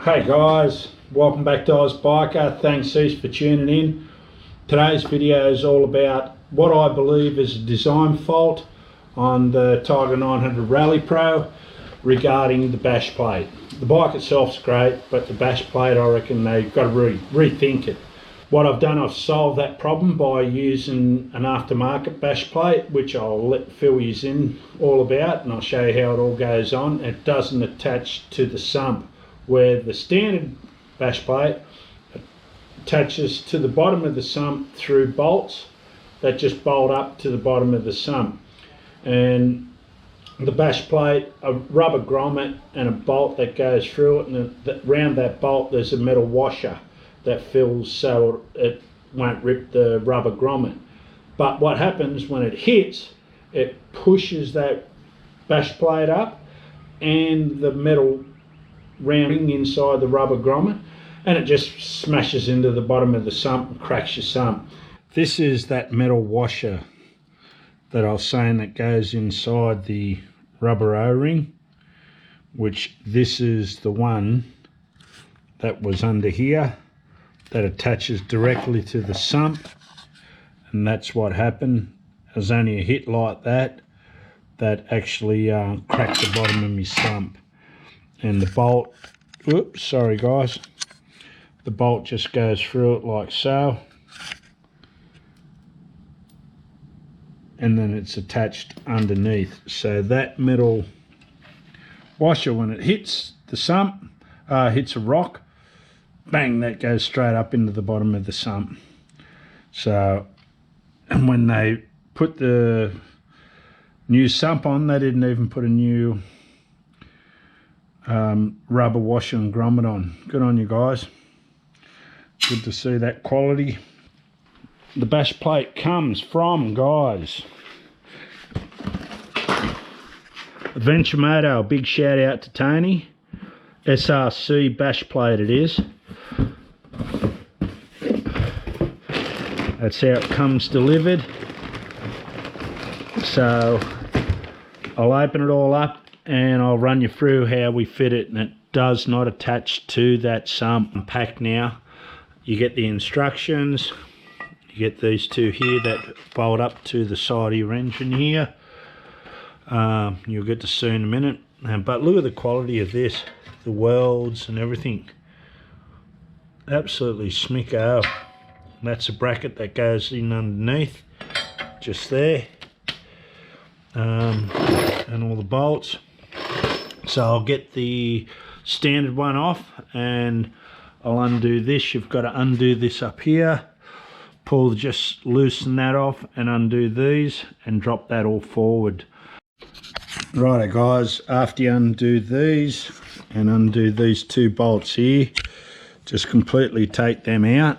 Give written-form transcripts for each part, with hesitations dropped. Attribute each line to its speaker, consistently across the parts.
Speaker 1: Hey guys, welcome back to Oz Biker. Thanks Cease for tuning in. Today's video is all about what I believe is a design fault on the Tiger 900 Rally Pro regarding the bash plate. The bike itself's great, but the bash plate, I reckon they've got to rethink it. What I've done, I've solved that problem by using an aftermarket bash plate, which I'll let Phil use in all about, and I'll show you how it all goes on. It doesn't attach to the sump, where the standard bash plate attaches to the bottom of the sump through bolts that just bolt up to the bottom of the sump. And the bash plate, a rubber grommet and a bolt that goes through it, and around that bolt there's a metal washer that fills so it won't rip the rubber grommet. But what happens when it hits, it pushes that bash plate up and the metal rounding inside the rubber grommet, and it just smashes into the bottom of the sump and cracks your sump. This is that metal washer that I was saying that goes inside the rubber O-ring, which this is the one that was under here that attaches directly to the sump, and that's what happened. There's only a hit like that that actually cracked the bottom of my sump. And the bolt, oops, sorry guys, the bolt just goes through it like so, and then it's attached underneath. So that metal washer, when it hits the sump, hits a rock, bang, that goes straight up into the bottom of the sump. So, and when they put the new sump on, they didn't even put a new rubber washer and grommet on. Good on you guys. Good to see that quality. The bash plate comes from, guys, Adventure Moto. A big shout out to Tony. SRC Bash plate it is. That's how it comes delivered. So I'll open it all up and I'll run you through how we fit it, and it does not attach to that sump. Unpacked now. You get the instructions. You get these two here that bolt up to the side of your engine here. You'll get to see in a minute. But look at the quality of this, the welds and everything. Absolutely smicko. That's a bracket that goes in underneath, just there, and all the bolts. So I'll get the standard one off and I'll undo this. You've got to undo this up here, just loosen that off and undo these and drop that all forward. Righto guys, after you undo these and undo these two bolts here, just completely take them out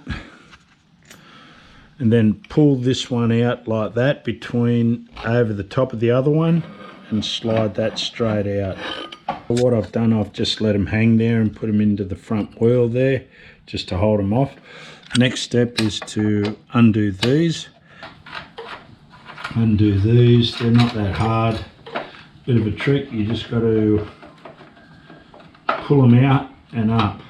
Speaker 1: and then pull this one out like that over the top of the other one and slide that straight out. What I've done, I've just let them hang there and put them into the front wheel there just to hold them off. Next step is to undo these. Undo these, they're not that hard. Bit of a trick, you just got to pull them out and up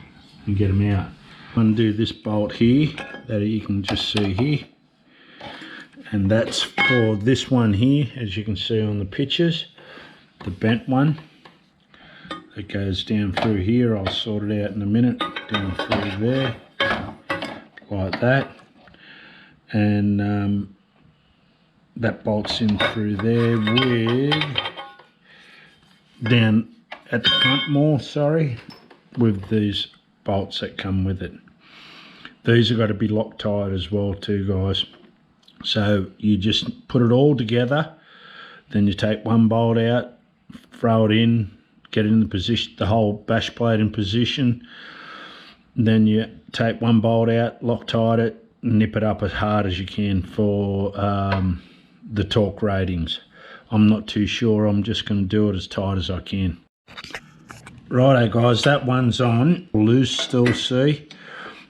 Speaker 1: and get them out. Undo this bolt here that you can just see here, and that's for this one here, as you can see on the pictures, the bent one that goes down through here. I'll sort it out in a minute. Down through there like that, and that bolts in through there with down at the front more, sorry, with these bolts that come with it. These have got to be Loctite as well too, guys. So you just put it all together, then you take one bolt out, throw it in, get it in the position, the whole bash plate in position, then you take one bolt out, Loctite it, nip it up as hard as you can for the torque ratings. I'm not too sure, I'm just going to do it as tight as I can. Righto guys, that one's on loose still, see.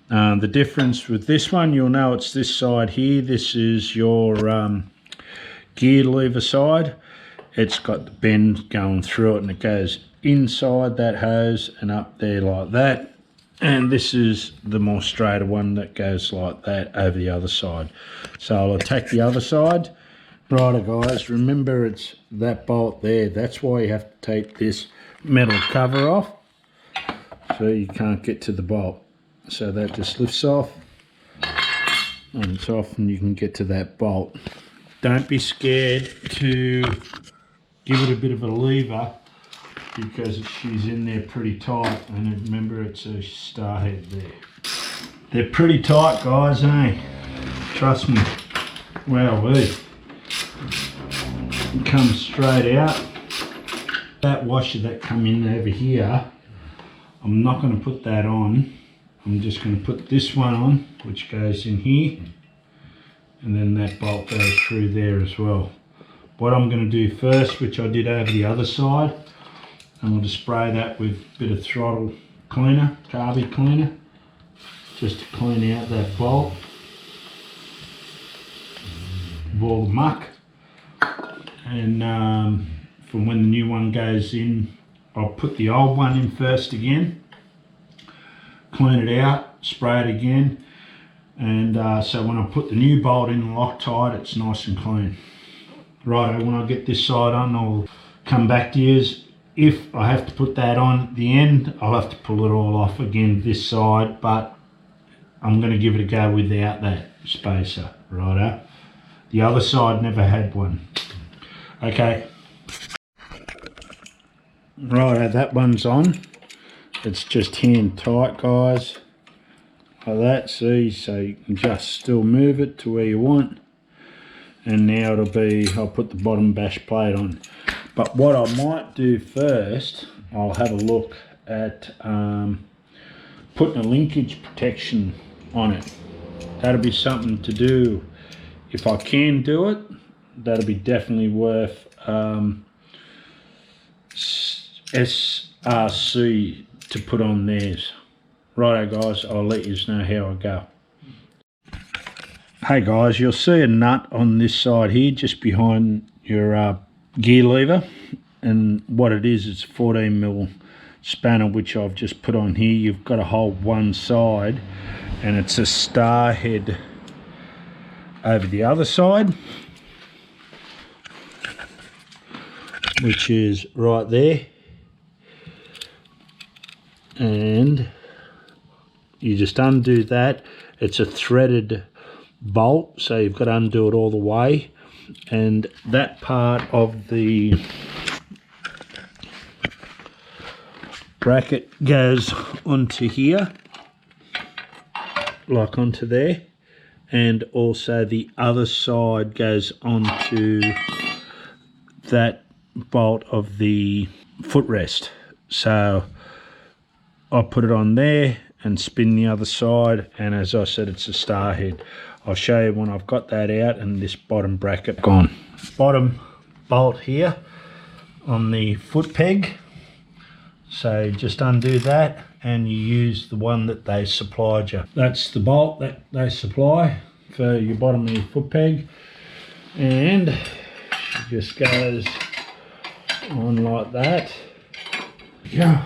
Speaker 1: The difference with this one, you'll know it's this side here. This is your gear lever side. It's got the bend going through it, and it goes inside that hose and up there like that. and this is the more straighter one that goes like that over the other side. So I'll attack the other side. Righto guys, remember it's that bolt there. That's why you have to take this metal cover off, so you can't get to the bolt. So that just lifts off, and it's off, and you can get to that bolt. Don't be scared to give it a bit of a lever, because she's in there pretty tight, and remember it's a star head there. They're pretty tight guys, eh? Trust me. Wow, it comes straight out. That washer that come in over here, I'm not going to put that on. I'm just going to put this one on, which goes in here, and then that bolt goes through there as well. What I'm going to do first, which I did over the other side, I'm going to spray that with a bit of throttle cleaner, carby cleaner, just to clean out that bolt of all the muck. And from when the new one goes in, I'll put the old one in first again, clean it out, spray it again, and so when I put the new bolt in Loctite, it's nice and clean. Righto, when I get this side on, I'll come back to you. If I have to put that on at the end, I'll have to pull it all off again this side, but I'm going to give it a go without that spacer. Righto. The other side never had one. Okay. Righto, that one's on. It's just hand tight guys, like that, see, so you can just still move it to where you want. And now it'll be, I'll put the bottom bash plate on. But what I might do first, I'll have a look at putting a linkage protection on it. That'll be something to do. If I can do it, that'll be definitely worth SRC to put on theirs. Righto guys, I'll let you know how I go. Hey guys, you'll see a nut on this side here, just behind your gear lever, and what it is, it's a 14mm spanner which I've just put on here. You've got to hold one side, and it's a star head over the other side, which is right there, and you just undo that. It's a threaded bolt, so you've got to undo it all the way, and that part of the bracket goes onto here, like onto there, and also the other side goes onto that bolt of the footrest. So I'll put it on there and spin the other side, and as I said, it's a star head. I'll show you when I've got that out and this bottom bracket gone. Bottom bolt here on the foot peg, so just undo that and you use the one that they supplied you. That's the bolt that they supply for your bottom of your foot peg, and it just goes on like that. Yeah.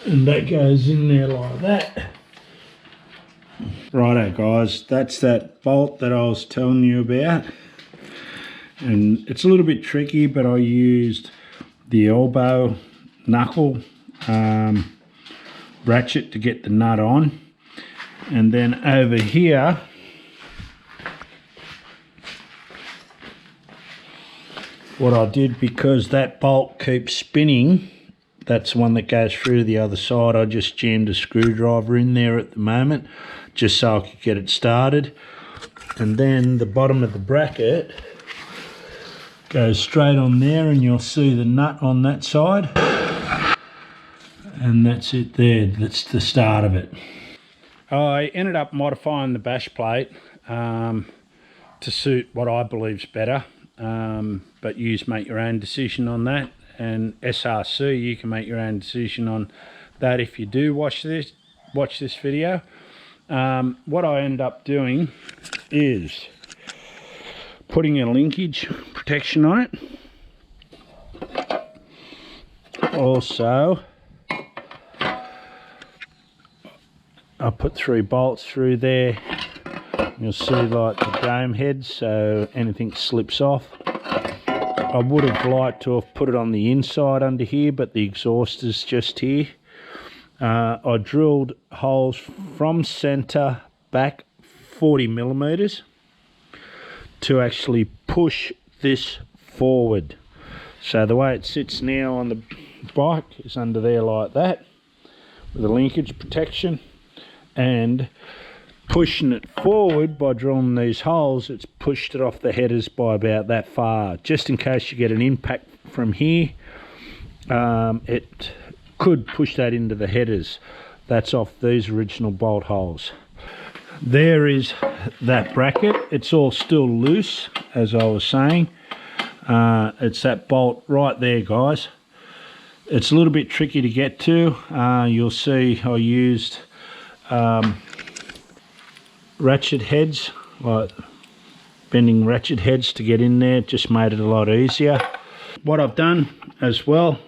Speaker 1: And that goes in there like that. Righto guys, that's that bolt that I was telling you about, and it's a little bit tricky, but I used the elbow knuckle ratchet to get the nut on, and then over here what I did, because that bolt keeps spinning, that's the one that goes through the other side, I just jammed a screwdriver in there at the moment just so I could get it started. And then the bottom of the bracket goes straight on there, and you'll see the nut on that side, and that's it there. That's the start of it. I ended up modifying the bash plate to suit what I believe is better, but you make your own decision on that. And SRC, you can make your own decision on that if you do watch this video. What I ended up doing is putting a linkage protection on it, Also, I put 3 bolts through there. You'll see like the dome heads, so anything slips off. I would have liked to have put it on the inside under here, but the exhaust is just here. I drilled holes from center back 40 millimeters to actually push this forward. So the way it sits now on the bike is under there like that, with a linkage protection, and pushing it forward by drilling these holes, it's pushed it off the headers by about that far, just in case you get an impact from here. It could push that into the headers. That's off these original bolt holes. There is that bracket. It's all still loose, as I was saying. It's that bolt right there, guys. It's a little bit tricky to get to. You'll see I used ratchet heads, like bending ratchet heads to get in there. It just made it a lot easier. What I've done as well,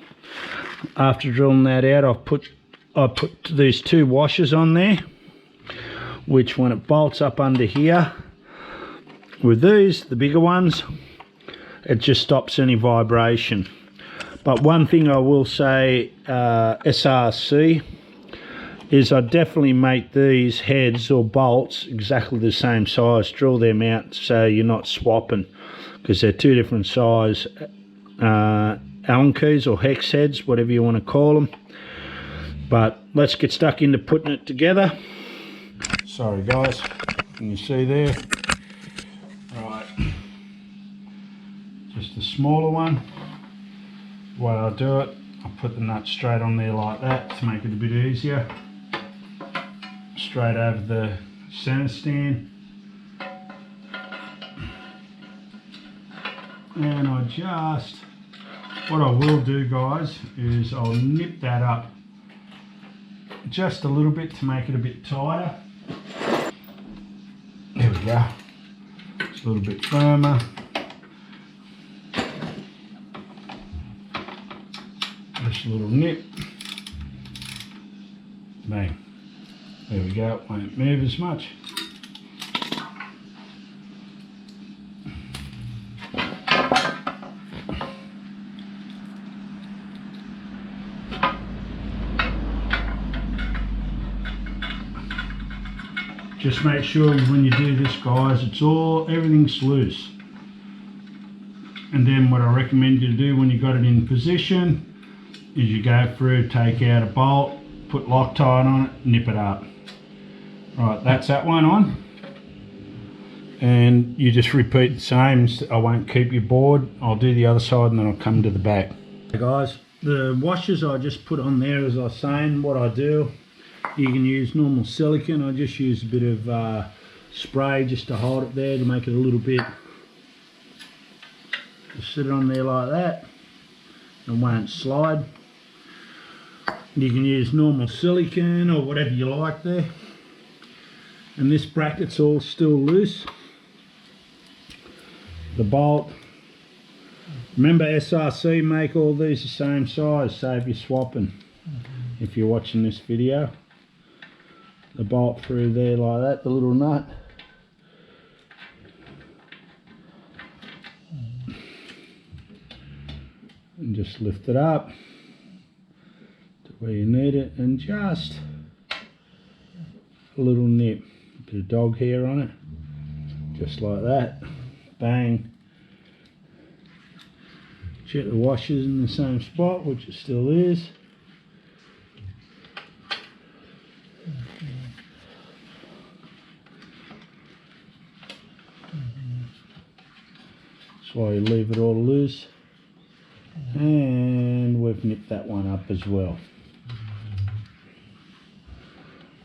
Speaker 1: after drilling that out, I put these 2 washers on there, which when it bolts up under here, with these, the bigger ones, it just stops any vibration. But one thing I will say, SRC, is I definitely make these heads or bolts exactly the same size. Drill them out so you're not swapping, because they're 2 different size Allen keys or hex heads, whatever you want to call them. But let's get stuck into putting it together. Sorry guys, can you see there? Right, just a smaller one. The way I do it, I put the nut straight on there like that to make it a bit easier. Straight over the center stand, and what I will do, guys, is I'll nip that up just a little bit to make it a bit tighter. There we go, it's a little bit firmer. Just a little nip, bang. There we go, it won't move as much. Just make sure when you do this, guys, everything's loose. And then what I recommend you to do when you got it in position is you go through, take out a bolt, put Loctite on it, nip it up. Right, that's that one on, and you just repeat the same. I won't keep you bored. I'll do the other side and then I'll come to the back. Hey guys, the washers I just put on there, as I was saying, what I do, you can use normal silicone. I just use a bit of spray just to hold it there to make it a little bit, just sit it on there like that, it won't slide. You can use normal silicone or whatever you like there. And this bracket's all still loose. The bolt, remember SRC make all these the same size, save you swapping. If you're watching this video, the bolt through there like that, the little nut. And just lift it up to where you need it, and just a little nip. Bit of dog hair on it, just like that, bang. Check the washers in the same spot, which it still is. That's why you leave it all loose. And we've nipped that one up as well.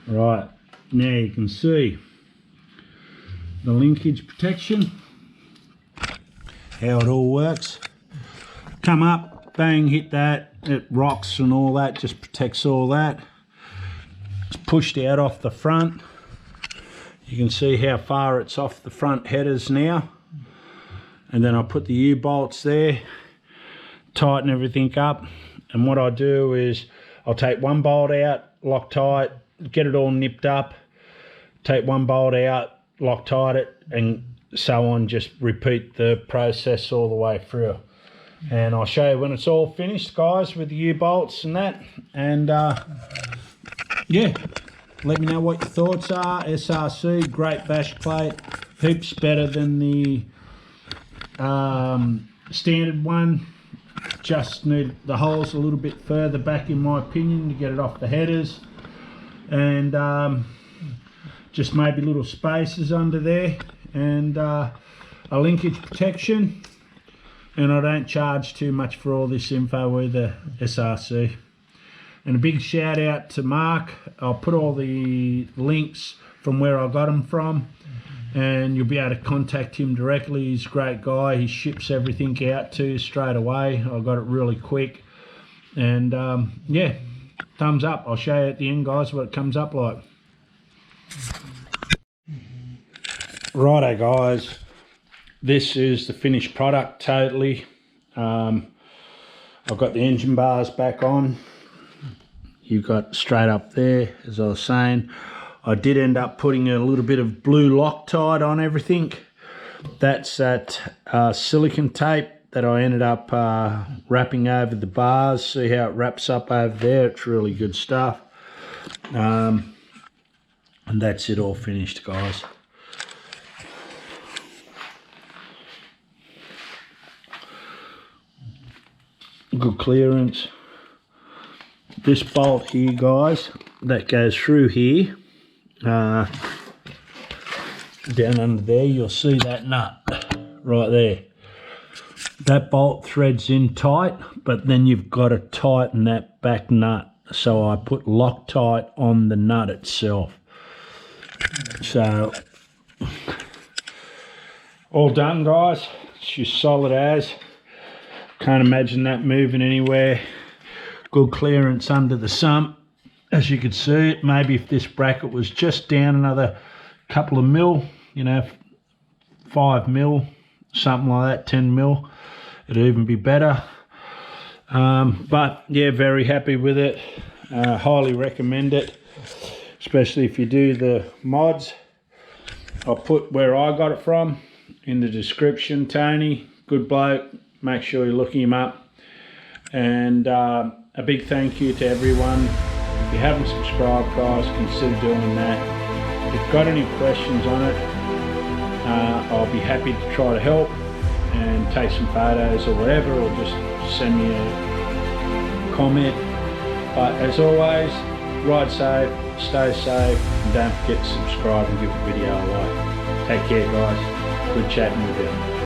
Speaker 1: Right. Now you can see the linkage protection, how it all works. Come up, bang, hit that, it rocks and all that, just protects all that. It's pushed out off the front. You can see how far it's off the front headers now. And then I put the U-bolts there, tighten everything up, And what I do is I'll take one bolt out, lock tight, get it all nipped up, take one bolt out, lock tight it, and so on. Just repeat the process all the way through. And I'll show you when it's all finished, guys, with the U-bolts and that. And yeah, let me know what your thoughts are. SRC, great bash plate, heaps better than the standard one. Just need the holes a little bit further back, in my opinion, to get it off the headers, and just maybe little spaces under there, and a linkage protection. And I don't charge too much for all this info either, SRC. And a big shout out to Mark. I'll put all the links from where I got them from, and you'll be able to contact him directly. He's a great guy. He ships everything out to you straight away. I got it really quick. And yeah, thumbs up. I'll show you at the end, guys, what it comes up like. Righto, guys, this is the finished product totally. I've got the engine bars back on. You've got straight up there, as I was saying. I did end up putting a little bit of blue Loctite on everything. That's that silicone tape that I ended up wrapping over the bars. See how it wraps up over there? It's really good stuff. And that's it, all finished, guys. Good clearance. This bolt here, guys, that goes through here, down under there, you'll see that nut right there. That bolt threads in tight, but then you've got to tighten that back nut. So I put Loctite on the nut itself. So all done, guys. It's just solid as. Can't imagine that moving anywhere. Good clearance under the sump, as you can see it. Maybe if this bracket was just down another couple of mil, you know, 5 mil, something like that, 10 mil, it'd even be better. But yeah, very happy with it. Highly recommend it, especially if you do the mods. I'll put where I got it from in the description. Tony, good bloke, make sure you're looking him up. And a big thank you to everyone. If you haven't subscribed, guys, consider doing that. If you've got any questions on it, I'll be happy to try to help and take some photos or whatever, or just send me a comment. But as always, ride safe, stay safe, and don't forget to subscribe and give the video a like. Take care, guys. Good chatting with you.